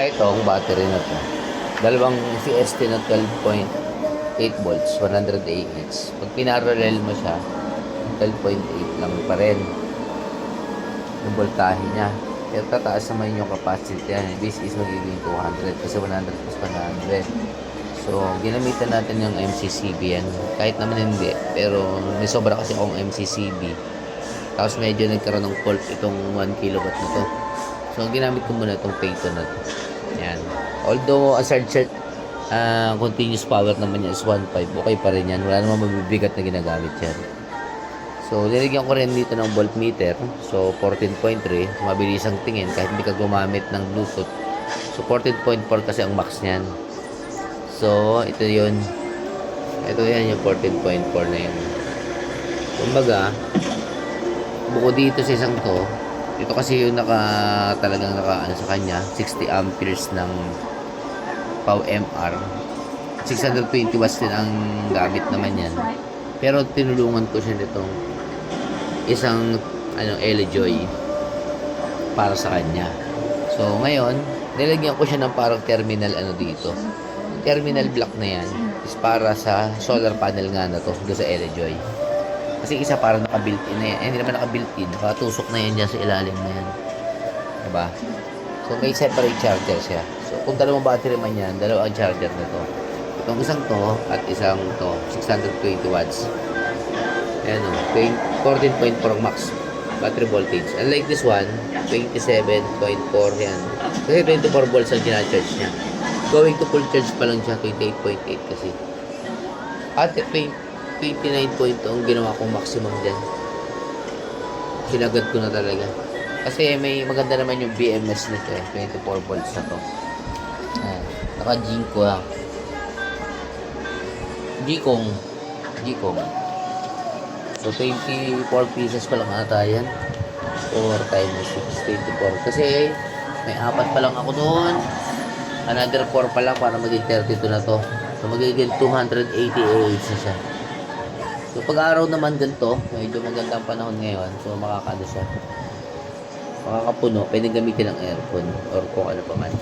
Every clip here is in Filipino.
Ito, ang battery na to. Dalawang CST na 12.8 volts, 100 AH. Pag pinarallel mo siya, 12.8 lang pa rin yung voltahe niya. Pero tataas naman yung capacity yan. This is magiging 200 kasi 100 plus 100. So, ginamitan natin yung MCCB yan. Kahit naman hindi. Pero, may sobra kasi akong MCCB. Tapos medyo nagkaroon ng fault itong 1 kilowatt na to. So, ginamit ko muna itong Payton na to. Yan. Although, as continuous power naman niya is 1.5. Okay pa rin yan. Wala namang mabibigat na ginagamit yan. So, nilagyan ko rin dito ng voltmeter. So, 14.3. Mabilis ang tingin kahit hindi ka gumamit ng Bluetooth. So, 14.4 kasi ang max niyan. So, ito yun. Ito yan yung 14.4 na yun. Kumbaga, bukod dito sa isang to, ito kasi yung talagang naka sa kanya, 60 amperes ng PowerMR. 620 watts din ang gamit naman yan. Pero tinulungan ko siya nitong isang LJoy para sa kanya. So, ngayon, nilagyan ko siya ng parang terminal dito. Terminal block na yan is para sa solar panel nga na to doon sa LJoy. Kasi isa para naka-built-in na yan. Hindi naman naka-built-in. Nakatusok na yan dyan sa ilalim na yan. Diba? So, may separate charger siya. So, kung dalawang battery man yan, dalawang charger na to. Itong isang to at isang to. 620 watts. Ayan o. 14.4 max battery voltage. Unlike this one, 27.4 yan. Kasi 24 volts ang ginacharge niya. Going to full charge pa lang siya, 28.8 kasi. At 29.2 ang ginawa kong maximum dyan. Sinagad ko na talaga. Kasi may maganda naman yung BMS nito eh. 24 volts na to. Naka-Jinko lang. Jikong. So, 24 pieces pa lang ata yan. 4 times 6, 24. Kasi, may 4 pa lang ako doon. Another 4 pa lang para maging 32 na to. So, magiging 280 AH na siya. So, pag-araw naman ganito, medyo magandang panahon ngayon. So, makakano siya. Makakapuno, pwede gamitin ng aircon or kung ano pa man.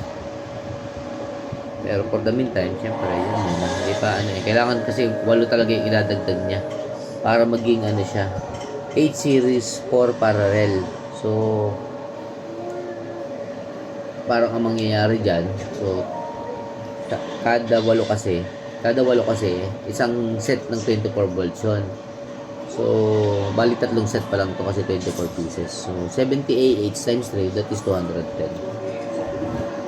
Pero for the meantime, syempre, yun muna. Hindi pa kailangan kasi 8 talaga yung idadagdag niya para maging siya 8 series 4 parallel. So parang ang mangyayari dyan, so kada 8 kasi isang set ng 24 volts yun. So bali 3 set pa lang to kasi 24 pieces. So 70 AH times 3, that is 210.